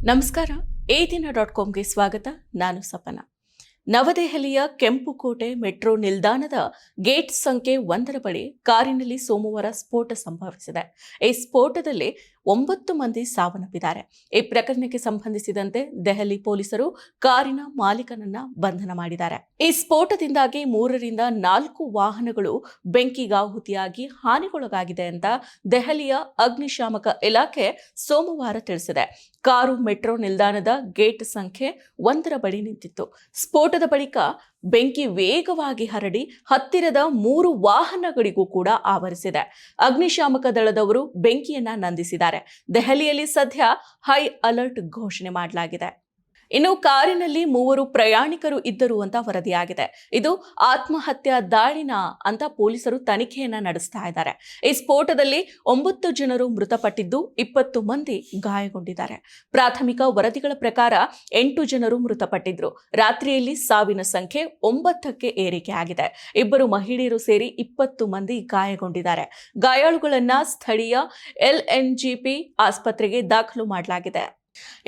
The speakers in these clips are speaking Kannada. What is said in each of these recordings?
ನಮಸ್ಕಾರ. ADIN.comಗೆ ಸ್ವಾಗತ. ನಾನು ಸಪನ. ನವದೆಹಲಿಯ ಕೆಂಪುಕೋಟೆ ಮೆಟ್ರೋ ನಿಲ್ದಾಣದ ಗೇಟ್ ಸಂಖ್ಯೆ 1 ಬಳಿ ಕಾರಿನಲ್ಲಿ ಸೋಮವಾರ ಸ್ಫೋಟ ಸಂಭವಿಸಿದೆ. ಈ ಸ್ಫೋಟದಲ್ಲಿ 9 ಮಂದಿ ಸಾವನ್ನಪ್ಪಿದ್ದಾರೆ. ಈ ಪ್ರಕರಣಕ್ಕೆ ಸಂಬಂಧಿಸಿದಂತೆ ದೆಹಲಿ ಪೊಲೀಸರು ಕಾರಿನ ಮಾಲೀಕನನ್ನ ಬಂಧನ ಮಾಡಿದ್ದಾರೆ. ಈ ಸ್ಫೋಟದಿಂದಾಗಿ 3 ರಿಂದ 4 ವಾಹನಗಳು ಬೆಂಕಿಗಾಹುತಿಯಾಗಿ ಹಾನಿಗೊಳಗಾಗಿದೆ ಅಂತ ದೆಹಲಿಯ ಅಗ್ನಿಶಾಮಕ ಇಲಾಖೆ ಸೋಮವಾರ ತಿಳಿಸಿದೆ. ಕಾರು ಮೆಟ್ರೋ ನಿಲ್ದಾಣದ ಗೇಟ್ ಸಂಖ್ಯೆ 1 ಬಳಿ ನಿಂತಿತ್ತು. ಸ್ಫೋಟದ ಬಳಿಕ ಬೆಂಕಿ ವೇಗವಾಗಿ ಹರಡಿ ಹತ್ತಿರದ 3 ವಾಹನಗಳಿಗೂ ಕೂಡ ಆವರಿಸಿದೆ. ಅಗ್ನಿಶಾಮಕ ದಳದವರು ಬೆಂಕಿಯನ್ನ ನಂದಿಸಿದ್ದಾರೆ. ದೆಹಲಿಯಲ್ಲಿ ಸದ್ಯ ಹೈ ಅಲರ್ಟ್ ಘೋಷಣೆ ಮಾಡಲಾಗಿದೆ. ಇನ್ನು ಕಾರಿನಲ್ಲಿ 3 ಪ್ರಯಾಣಿಕರು ಇದ್ದರು ಅಂತ ವರದಿಯಾಗಿದೆ. ಇದು ಆತ್ಮಹತ್ಯಾ ದಾಳಿನ ಅಂತ ಪೊಲೀಸರು ತನಿಖೆಯನ್ನ ನಡೆಸ್ತಾ ಇದ್ದಾರೆ. ಈ ಸ್ಫೋಟದಲ್ಲಿ 9 ಜನರು ಮೃತಪಟ್ಟಿದ್ದು 20 ಮಂದಿ ಗಾಯಗೊಂಡಿದ್ದಾರೆ. ಪ್ರಾಥಮಿಕ ವರದಿಗಳ ಪ್ರಕಾರ 8 ಜನರು ಮೃತಪಟ್ಟಿದ್ರು. ರಾತ್ರಿಯಲ್ಲಿ ಸಾವಿನ ಸಂಖ್ಯೆ 9ಕ್ಕೆ ಏರಿಕೆ ಆಗಿದೆ. 2 ಮಹಿಳೆಯರು ಸೇರಿ 20 ಮಂದಿ ಗಾಯಗೊಂಡಿದ್ದಾರೆ. ಗಾಯಾಳುಗಳನ್ನ ಸ್ಥಳೀಯ LNGP ಆಸ್ಪತ್ರೆಗೆ ದಾಖಲು ಮಾಡಲಾಗಿದೆ.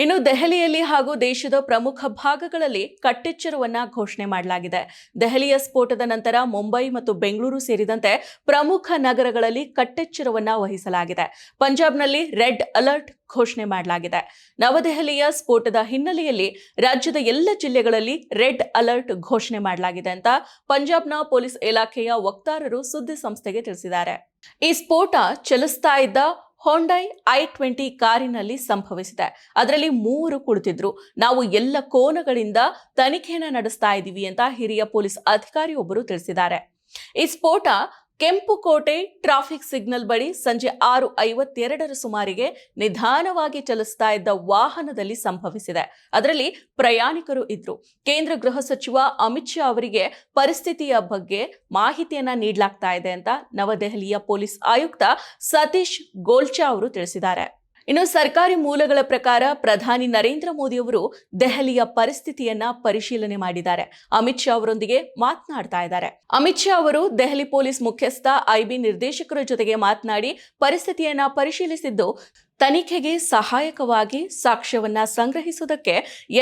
ಇನ್ನು ದೆಹಲಿಯಲ್ಲಿ ಹಾಗೂ ದೇಶದ ಪ್ರಮುಖ ಭಾಗಗಳಲ್ಲಿ ಕಟ್ಟೆಚ್ಚರವನ್ನ ಘೋಷಣೆ ಮಾಡಲಾಗಿದೆ. ದೆಹಲಿಯ ಸ್ಫೋಟದ ನಂತರ ಮುಂಬೈ ಮತ್ತು ಬೆಂಗಳೂರು ಸೇರಿದಂತೆ ಪ್ರಮುಖ ನಗರಗಳಲ್ಲಿ ಕಟ್ಟೆಚ್ಚರವನ್ನ ವಹಿಸಲಾಗಿದೆ. ಪಂಜಾಬ್ನಲ್ಲಿ ರೆಡ್ ಅಲರ್ಟ್ ಘೋಷಣೆ ಮಾಡಲಾಗಿದೆ. ನವದೆಹಲಿಯ ಸ್ಫೋಟದ ಹಿನ್ನೆಲೆಯಲ್ಲಿ ರಾಜ್ಯದ ಎಲ್ಲ ಜಿಲ್ಲೆಗಳಲ್ಲಿ ರೆಡ್ ಅಲರ್ಟ್ ಘೋಷಣೆ ಮಾಡಲಾಗಿದೆ ಅಂತ ಪಂಜಾಬ್ನ ಪೊಲೀಸ್ ಇಲಾಖೆಯ ವಕ್ತಾರರು ಸುದ್ದಿ ಸಂಸ್ಥೆಗೆ ತಿಳಿಸಿದ್ದಾರೆ. ಈ ಸ್ಫೋಟ ಚಲಿಸ್ತಾ ಇದ್ದ ಹೊಂಡೈ i20 ಕಾರಿನಲ್ಲಿ ಸಂಭವಿಸಿದೆ. ಅದರಲ್ಲಿ 3 ಕುಳಿತಿದ್ರು. ನಾವು ಎಲ್ಲ ಕೋನಗಳಿಂದ ತನಿಖೆಯನ್ನು ನಡೆಸ್ತಾ ಇದ್ದೀವಿ ಅಂತ ಹಿರಿಯ ಪೊಲೀಸ್ ಅಧಿಕಾರಿಯೊಬ್ಬರು ತಿಳಿಸಿದ್ದಾರೆ. ಈ ಸ್ಫೋಟ ಕೆಂಪುಕೋಟೆ ಟ್ರಾಫಿಕ್ ಸಿಗ್ನಲ್ ಬಳಿ ಸಂಜೆ 6:52 ಸುಮಾರಿಗೆ ನಿಧಾನವಾಗಿ ಚಲಿಸ್ತಾ ಇದ್ದ ವಾಹನದಲ್ಲಿ ಸಂಭವಿಸಿದೆ. ಅದರಲ್ಲಿ ಪ್ರಯಾಣಿಕರು ಇದ್ರು. ಕೇಂದ್ರ ಗೃಹ ಸಚಿವ ಅಮಿತ್ ಶಾ ಅವರಿಗೆ ಪರಿಸ್ಥಿತಿಯ ಬಗ್ಗೆ ಮಾಹಿತಿಯನ್ನ ನೀಡಲಾಗ್ತಾ ಇದೆ ಅಂತ ನವದೆಹಲಿಯ ಪೊಲೀಸ್ ಆಯುಕ್ತ ಸತೀಶ್ ಗೋಲ್ಚಾ ಅವರು ತಿಳಿಸಿದ್ದಾರೆ. ಇನ್ನು ಸರ್ಕಾರಿ ಮೂಲಗಳ ಪ್ರಕಾರ ಪ್ರಧಾನಿ ನರೇಂದ್ರ ಮೋದಿ ಅವರು ದೆಹಲಿಯ ಪರಿಸ್ಥಿತಿಯನ್ನ ಪರಿಶೀಲನೆ ಮಾಡಿದ್ದಾರೆ. ಅಮಿತ್ ಶಾ ಅವರೊಂದಿಗೆ ಮಾತನಾಡ್ತಾ ಇದ್ದಾರೆ. ಅಮಿತ್ ಶಾ ಅವರು ದೆಹಲಿ ಪೊಲೀಸ್ ಮುಖ್ಯಸ್ಥ IB ನಿರ್ದೇಶಕರ ಜೊತೆಗೆ ಮಾತನಾಡಿ ಪರಿಸ್ಥಿತಿಯನ್ನ ಪರಿಶೀಲಿಸಿದ್ದು ತನಿಖೆಗೆ ಸಹಾಯಕವಾಗಿ ಸಾಕ್ಷ್ಯವನ್ನ ಸಂಗ್ರಹಿಸುವುದಕ್ಕೆ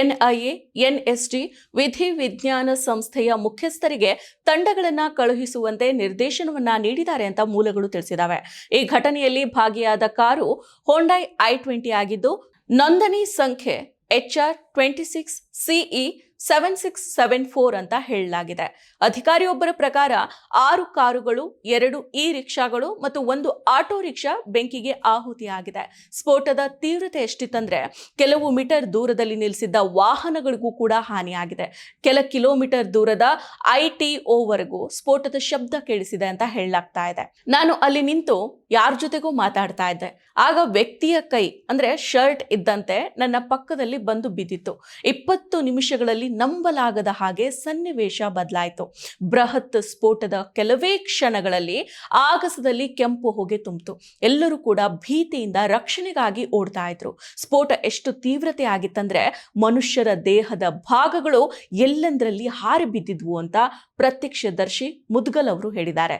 NIA, NSD ವಿಧಿ ವಿಜ್ಞಾನ ಸಂಸ್ಥೆಯ ಮುಖ್ಯಸ್ಥರಿಗೆ ತಂಡಗಳನ್ನ ಕಳುಹಿಸುವಂತೆ ನಿರ್ದೇಶನವನ್ನ ನೀಡಿದ್ದಾರೆ ಅಂತ ಮೂಲಗಳು ತಿಳಿಸಿದಾವೆ. ಈ ಘಟನೆಯಲ್ಲಿ ಭಾಗಿಯಾದ ಕಾರು ಹೊಂಡೈ i20 ಆಗಿದ್ದು ನೋಂದಣಿ ಸಂಖ್ಯೆ HR26 CE 7674 ಅಂತ ಹೇಳಲಾಗಿದೆ. ಅಧಿಕಾರಿಯೊಬ್ಬರ ಪ್ರಕಾರ 6 ಕಾರುಗಳು, 2 ಇ-ರಿಕ್ಷಾಗಳು ಮತ್ತು 1 ಆಟೋ ರಿಕ್ಷಾ ಬೆಂಕಿಗೆ ಆಹುತಿಯಾಗಿದೆ. ಸ್ಫೋಟದ ತೀವ್ರತೆ ಎಷ್ಟಿತ್ತಂದ್ರೆ ಕೆಲವು ಮೀಟರ್ ದೂರದಲ್ಲಿ ನಿಲ್ಲಿಸಿದ್ದ ವಾಹನಗಳಿಗೂ ಕೂಡ ಹಾನಿಯಾಗಿದೆ. ಕೆಲ ಕಿಲೋಮೀಟರ್ ದೂರದ ITO ವರೆಗೂ ಸ್ಫೋಟದ ಶಬ್ದ ಕೇಳಿಸಿದೆ ಅಂತ ಹೇಳಲಾಗ್ತಾ ಇದೆ. ನಾನು ಅಲ್ಲಿ ನಿಂತು ಯಾರ ಜೊತೆಗೂ ಮಾತಾಡ್ತಾ ಇದ್ದೆ. ಆಗ ವ್ಯಕ್ತಿಯ ಕೈ ಅಂದ್ರೆ ಶರ್ಟ್ ಇದ್ದಂತೆ ನನ್ನ ಪಕ್ಕದಲ್ಲಿ ಬಂದು ಬಿದ್ದಿತ್ತು. 20 ನಿಮಿಷಗಳಲ್ಲಿ ನಂಬಲಾಗದ ಹಾಗೆ ಸನ್ನಿವೇಶ ಬದಲಾಯಿತು. ಬೃಹತ್ ಸ್ಫೋಟದ ಕೆಲವೇ ಕ್ಷಣಗಳಲ್ಲಿ ಆಗಸದಲ್ಲಿ ಕೆಂಪು ಹೊಗೆ ತುಂಬಿತು. ಎಲ್ಲರೂ ಕೂಡ ಭೀತಿಯಿಂದ ರಕ್ಷಣೆಗಾಗಿ ಓಡ್ತಾ ಇದ್ರು. ಸ್ಫೋಟ ಎಷ್ಟು ತೀವ್ರತೆ ಆಗಿತ್ತಂದ್ರೆ ಮನುಷ್ಯರ ದೇಹದ ಭಾಗಗಳು ಎಲ್ಲೆಂದರಲ್ಲಿ ಹಾರಿ ಬಿದ್ದಿದ್ವು ಅಂತ ಪ್ರತ್ಯಕ್ಷದರ್ಶಿ ಮುದ್ಗಲ್ ಅವರು ಹೇಳಿದ್ದಾರೆ.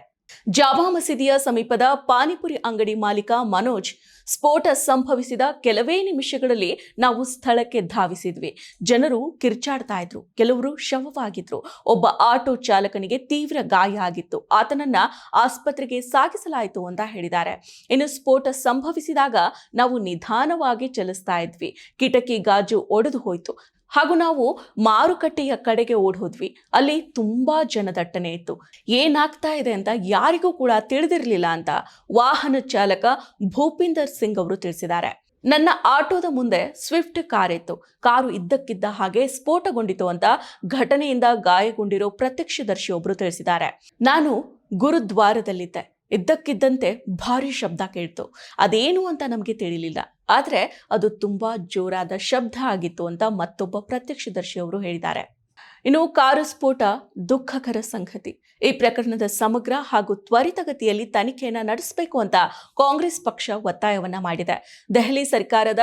ಜಾಮಾ ಮಸೀದಿಯ ಸಮೀಪದ ಪಾನಿಪುರಿ ಅಂಗಡಿ ಮಾಲೀಕ ಮನೋಜ್, ಸ್ಫೋಟ ಸಂಭವಿಸಿದ ಕೆಲವೇ ನಿಮಿಷಗಳಲ್ಲಿ ನಾವು ಸ್ಥಳಕ್ಕೆ ಧಾವಿಸಿದ್ವಿ. ಜನರು ಕಿರ್ಚಾಡ್ತಾ ಇದ್ರು, ಕೆಲವರು ಶವವಾಗಿದ್ರು. ಒಬ್ಬ ಆಟೋ ಚಾಲಕನಿಗೆ ತೀವ್ರ ಗಾಯ ಆಗಿತ್ತು. ಆತನನ್ನ ಆಸ್ಪತ್ರೆಗೆ ಸಾಗಿಸಲಾಯಿತು ಅಂತ ಹೇಳಿದ್ದಾರೆ. ಇನ್ನು ಸ್ಫೋಟ ಸಂಭವಿಸಿದಾಗ ನಾವು ನಿಧಾನವಾಗಿ ಚಲಿಸ್ತಾ ಇದ್ವಿ. ಕಿಟಕಿ ಗಾಜು ಒಡೆದು ಹೋಯ್ತು ಹಾಗೂ ನಾವು ಮಾರುಕಟ್ಟೆಯ ಕಡೆಗೆ ಓಡೋದ್ವಿ. ಅಲ್ಲಿ ತುಂಬಾ ಜನದಟ್ಟಣೆ ಇತ್ತು. ಏನಾಗ್ತಾ ಇದೆ ಅಂತ ಯಾರಿಗೂ ಕೂಡ ತಿಳಿದಿರಲಿಲ್ಲ ಅಂತ ವಾಹನ ಚಾಲಕ ಭೂಪಿಂದರ್ ಸಿಂಗ್ ಅವರು ತಿಳಿಸಿದ್ದಾರೆ. ನನ್ನ ಆಟೋದ ಮುಂದೆ ಸ್ವಿಫ್ಟ್ ಕಾರ್ ಇತ್ತು. ಕಾರು ಇದ್ದಕ್ಕಿದ್ದ ಹಾಗೆ ಸ್ಫೋಟಗೊಂಡಿತು ಅಂತ ಘಟನೆಯಿಂದ ಗಾಯಗೊಂಡಿರೋ ಪ್ರತ್ಯಕ್ಷದರ್ಶಿಯೊಬ್ಬರು ತಿಳಿಸಿದ್ದಾರೆ. ನಾನು ಗುರುದ್ವಾರದಲ್ಲಿದ್ದೆ. ಇದ್ದಕ್ಕಿದ್ದಂತೆ ಭಾರಿ ಶಬ್ದ ಕೇಳ್ತು. ಅದೇನು ಅಂತ ನಮಗೆ ತಿಳಿಲಿಲ್ಲ. ಆದ್ರೆ ಅದು ತುಂಬಾ ಜೋರಾದ ಶಬ್ದ ಆಗಿತ್ತು ಅಂತ ಮತ್ತೊಬ್ಬ ಪ್ರತ್ಯಕ್ಷದರ್ಶಿ ಅವರು ಹೇಳಿದ್ದಾರೆ. ಇನ್ನು ಕಾರು ಸ್ಫೋಟ ದುಃಖಕರ ಸಂಗತಿ. ಈ ಪ್ರಕರಣದ ಸಮಗ್ರ ಹಾಗೂ ತ್ವರಿತಗತಿಯಲ್ಲಿ ತನಿಖೆಯನ್ನು ನಡೆಸಬೇಕು ಅಂತ ಕಾಂಗ್ರೆಸ್ ಪಕ್ಷ ಒತ್ತಾಯವನ್ನ ಮಾಡಿದೆ. ದೆಹಲಿ ಸರ್ಕಾರದ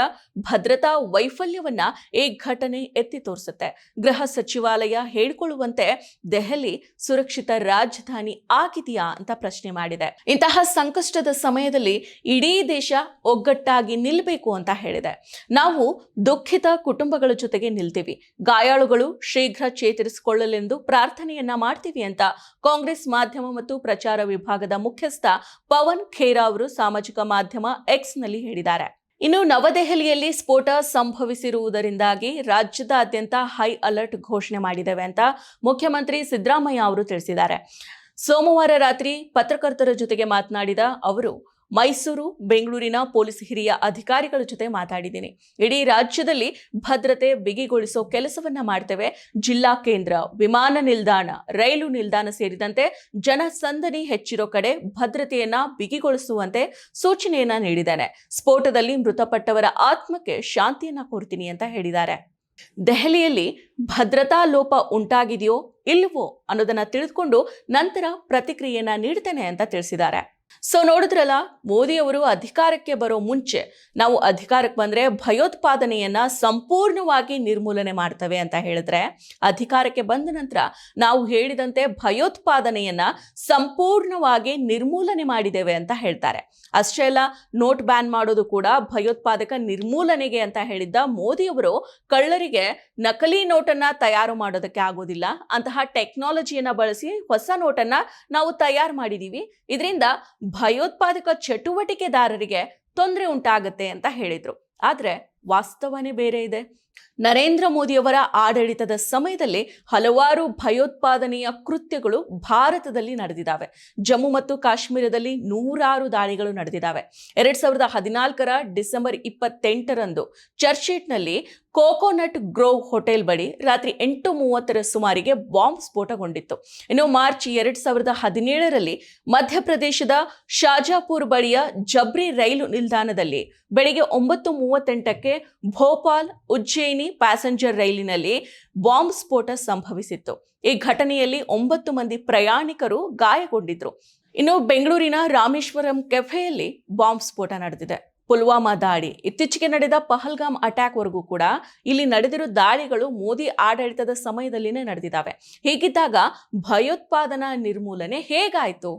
ಭದ್ರತಾ ವೈಫಲ್ಯವನ್ನ ಈ ಘಟನೆ ಎತ್ತಿ ತೋರಿಸುತ್ತೆ. ಗೃಹ ಸಚಿವಾಲಯ ಹೇಳಿಕೊಳ್ಳುವಂತೆ ದೆಹಲಿ ಸುರಕ್ಷಿತ ರಾಜಧಾನಿ ಆಗಿದೆಯಾ ಅಂತ ಪ್ರಶ್ನೆ ಮಾಡಿದೆ. ಇಂತಹ ಸಂಕಷ್ಟದ ಸಮಯದಲ್ಲಿ ಇಡೀ ದೇಶ ಒಗ್ಗಟ್ಟಾಗಿ ನಿಲ್ಲಬೇಕು ಅಂತ ಹೇಳಿದೆ. ನಾವು ದುಃಖಿತ ಕುಟುಂಬಗಳ ಜೊತೆಗೆ ನಿಲ್ತೀವಿ, ಗಾಯಾಳುಗಳು ಶೀಘ್ರ ಚೇತರಿಸಿಕೊಳ್ಳಲೆಂದು ಪ್ರಾರ್ಥನೆಯನ್ನ ಮಾಡ್ತೀವಿ ಅಂತ ಕಾಂಗ್ರೆಸ್ ಮಾಧ್ಯಮ ಮತ್ತು ಪ್ರಚಾರ ವಿಭಾಗದ ಮುಖ್ಯಸ್ಥ ಪವನ್ ಖೇರಾ ಅವರು ಸಾಮಾಜಿಕ ಮಾಧ್ಯಮ ಎಕ್ಸ್ ನಲ್ಲಿ ಹೇಳಿದ್ದಾರೆ. ಇನ್ನು ನವದೆಹಲಿಯಲ್ಲಿ ಸ್ಫೋಟ ಸಂಭವಿಸಿರುವುದರಿಂದಾಗಿ ರಾಜ್ಯದಾದ್ಯಂತ ಹೈ ಅಲರ್ಟ್ ಘೋಷಣೆ ಮಾಡಿದ್ದೇವೆ ಅಂತ ಮುಖ್ಯಮಂತ್ರಿ ಸಿದ್ದರಾಮಯ್ಯ ಅವರು ತಿಳಿಸಿದ್ದಾರೆ. ಸೋಮವಾರ ರಾತ್ರಿ ಪತ್ರಕರ್ತರ ಜೊತೆಗೆ ಮಾತನಾಡಿದ ಅವರು, ಮೈಸೂರು, ಬೆಂಗಳೂರಿನ ಪೊಲೀಸ್ ಹಿರಿಯ ಅಧಿಕಾರಿಗಳ ಜೊತೆ ಮಾತಾಡಿದ್ದೀನಿ. ಇಡೀ ರಾಜ್ಯದಲ್ಲಿ ಭದ್ರತೆ ಬಿಗಿಗೊಳಿಸೋ ಕೆಲಸವನ್ನ ಮಾಡ್ತೇವೆ. ಜಿಲ್ಲಾ ಕೇಂದ್ರ, ವಿಮಾನ ನಿಲ್ದಾಣ, ರೈಲು ನಿಲ್ದಾಣ ಸೇರಿದಂತೆ ಜನಸಂದಣಿ ಹೆಚ್ಚಿರೋ ಕಡೆ ಭದ್ರತೆಯನ್ನ ಬಿಗಿಗೊಳಿಸುವಂತೆ ಸೂಚನೆಯನ್ನ ನೀಡಿದ್ದೇನೆ. ಸ್ಫೋಟದಲ್ಲಿ ಮೃತಪಟ್ಟವರ ಆತ್ಮಕ್ಕೆ ಶಾಂತಿಯನ್ನ ಕೋರ್ತೀನಿ ಅಂತ ಹೇಳಿದ್ದಾರೆ. ದೆಹಲಿಯಲ್ಲಿ ಭದ್ರತಾ ಲೋಪ ಉಂಟಾಗಿದೆಯೋ ಇಲ್ಲವೋ ಅನ್ನೋದನ್ನ ತಿಳಿದುಕೊಂಡು ನಂತರ ಪ್ರತಿಕ್ರಿಯೆಯನ್ನ ನೀಡ್ತೇನೆ ಅಂತ ತಿಳಿಸಿದ್ದಾರೆ. ಸೊ ನೋಡಿದ್ರಲ್ಲ, ಮೋದಿ ಅವರು ಅಧಿಕಾರಕ್ಕೆ ಬರೋ ಮುಂಚೆ ನಾವು ಅಧಿಕಾರಕ್ಕೆ ಬಂದ್ರೆ ಭಯೋತ್ಪಾದನೆಯನ್ನ ಸಂಪೂರ್ಣವಾಗಿ ನಿರ್ಮೂಲನೆ ಮಾಡ್ತವೆ ಅಂತ ಹೇಳಿದ್ರೆ, ಅಧಿಕಾರಕ್ಕೆ ಬಂದ ನಂತರ ನಾವು ಹೇಳಿದಂತೆ ಭಯೋತ್ಪಾದನೆಯನ್ನ ಸಂಪೂರ್ಣವಾಗಿ ನಿರ್ಮೂಲನೆ ಮಾಡಿದ್ದೇವೆ ಅಂತ ಹೇಳ್ತಾರೆ. ಅಷ್ಟೇ ಅಲ್ಲ, ನೋಟ್ ಬ್ಯಾನ್ ಮಾಡೋದು ಕೂಡ ಭಯೋತ್ಪಾದಕ ನಿರ್ಮೂಲನೆಗೆ ಅಂತ ಹೇಳಿದ್ದ ಮೋದಿ ಅವರು ಕಳ್ಳರಿಗೆ ನಕಲಿ ನೋಟನ್ನ ತಯಾರು ಮಾಡೋದಕ್ಕೆ ಆಗೋದಿಲ್ಲ, ಅಂತಹ ಟೆಕ್ನಾಲಜಿಯನ್ನ ಬಳಸಿ ಹೊಸ ನೋಟನ್ನ ನಾವು ತಯಾರು ಮಾಡಿದೀವಿ, ಇದರಿಂದ ಭಯೋತ್ಪಾದಕ ಚಟುವಟಿಕೆದಾರರಿಗೆ ತೊಂದರೆ ಉಂಟಾಗತ್ತೆ ಅಂತ ಹೇಳಿದ್ರು. ಆದ್ರೆ ವಾಸ್ತವನೇ ಬೇರೆ ಇದೆ. ನರೇಂದ್ರ ಮೋದಿಯವರ ಆಡಳಿತದ ಸಮಯದಲ್ಲಿ ಹಲವಾರು ಭಯೋತ್ಪಾದನೆಯ ಕೃತ್ಯಗಳು ಭಾರತದಲ್ಲಿ ನಡೆದಿದ್ದಾವೆ. ಜಮ್ಮು ಮತ್ತು ಕಾಶ್ಮೀರದಲ್ಲಿ ನೂರಾರು ದಾಳಿಗಳು ನಡೆದಿದ್ದಾವೆ. 2014 ಡಿಸೆಂಬರ್ 28 ಚರ್ಚ್ಗೇಟ್ನಲ್ಲಿ ಕೋಕೋನಟ್ ಗ್ರೋವ್ ಹೋಟೆಲ್ ಬಳಿ ರಾತ್ರಿ 8:30 ಸುಮಾರಿಗೆ ಬಾಂಬ್ ಸ್ಫೋಟಗೊಂಡಿತ್ತು. ಇನ್ನು ಮಾರ್ಚ್ 2017 ಮಧ್ಯಪ್ರದೇಶದ ಶಾಜಾಪುರ್ ಬಳಿಯ ಜಬ್ರಿ ರೈಲು ನಿಲ್ದಾಣದಲ್ಲಿ ಬೆಳಿಗ್ಗೆ 9:38 ಭೋಪಾಲ್ ಉಜ್ಜಯಿನಿ ಪ್ಯಾಸೆಂಜರ್ ರೈಲಿನಲ್ಲಿ ಬಾಂಬ್ ಸ್ಫೋಟ ಸಂಭವಿಸಿತ್ತು. ಈ ಘಟನೆಯಲ್ಲಿ 9 ಮಂದಿ ಪ್ರಯಾಣಿಕರು ಗಾಯಗೊಂಡಿದ್ರು. ಇನ್ನು ಬೆಂಗಳೂರಿನ ರಾಮೇಶ್ವರಂ ಕೆಫೆಯಲ್ಲಿ ಬಾಂಬ್ ಸ್ಫೋಟ ನಡೆದಿದೆ. ಪುಲ್ವಾಮಾ ದಾಳಿ, ಇತ್ತೀಚೆಗೆ ನಡೆದ ಪಹಲ್ಗಾಮ್ ಅಟ್ಯಾಕ್ ವರೆಗೂ ಕೂಡ ಇಲ್ಲಿ ನಡೆದಿರೋ ದಾಳಿಗಳು ಮೋದಿ ಆಡಳಿತದ ಸಮಯದಲ್ಲಿನೇ ನಡೆದಿದ್ದಾವೆ. ಹೀಗಿದ್ದಾಗ ಭಯೋತ್ಪಾದನಾ ನಿರ್ಮೂಲನೆ ಹೇಗಾಯ್ತು?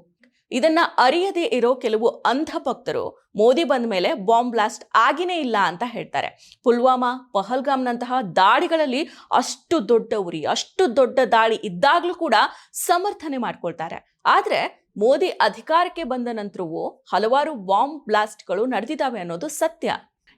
ಇದನ್ನ ಅರಿಯದೇ ಇರೋ ಕೆಲವು ಅಂಧಭಕ್ತರು ಮೋದಿ ಬಂದ ಮೇಲೆ ಬಾಂಬ್ ಬ್ಲಾಸ್ಟ್ ಆಗಿನೇ ಇಲ್ಲ ಅಂತ ಹೇಳ್ತಾರೆ. ಪುಲ್ವಾಮಾ, ಪಹಲ್ಗಾಮ್ನಂತಹ ದಾಳಿಗಳಲ್ಲಿ ಅಷ್ಟು ದೊಡ್ಡ ಉರಿ, ಅಷ್ಟು ದೊಡ್ಡ ದಾಳಿ ಇದ್ದಾಗಲೂ ಕೂಡ ಸಮರ್ಥನೆ ಮಾಡ್ಕೊಳ್ತಾರೆ. ಆದ್ರೆ ಮೋದಿ ಅಧಿಕಾರಕ್ಕೆ ಬಂದ ನಂತರವೂ ಹಲವಾರು ಬಾಂಬ್ ಬ್ಲಾಸ್ಟ್ಗಳು ನಡೆದಿದ್ದಾವೆ ಅನ್ನೋದು ಸತ್ಯ.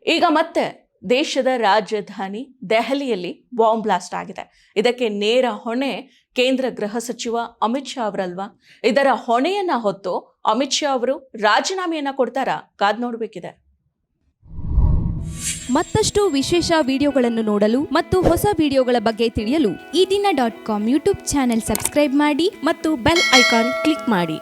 ಈಗ ಮತ್ತೆ ದೇಶದ ರಾಜಧಾನಿ ದೆಹಲಿಯಲ್ಲಿ ಬಾಂಬ್ ಬ್ಲಾಸ್ಟ್ ಆಗಿದೆ. ಇದಕ್ಕೆ ನೇರ ಹೊಣೆ ಕೇಂದ್ರ ಗೃಹ ಸಚಿವ ಅಮಿತ್ ಶಾ ಅವರಲ್ವಾ? ಇದರ ಹೊಣೆಯನ್ನ ಹೊತ್ತು ಅಮಿತ್ ಶಾ ಅವರು ರಾಜೀನಾಮೆಯನ್ನ ಕೊಡ್ತಾರಾ? ಕಾದ್ ನೋಡಬೇಕಿದೆ. ಮತ್ತಷ್ಟು ವಿಶೇಷ ವಿಡಿಯೋಗಳನ್ನು ನೋಡಲು ಮತ್ತು ಹೊಸ ವಿಡಿಯೋಗಳ ಬಗ್ಗೆ ತಿಳಿಯಲು ಈ ದಿನ .com ಯೂಟ್ಯೂಬ್ ಚಾನೆಲ್ ಸಬ್ಸ್ಕ್ರೈಬ್ ಮಾಡಿ ಮತ್ತು ಬೆಲ್ ಐಕಾನ್ ಕ್ಲಿಕ್ ಮಾಡಿ.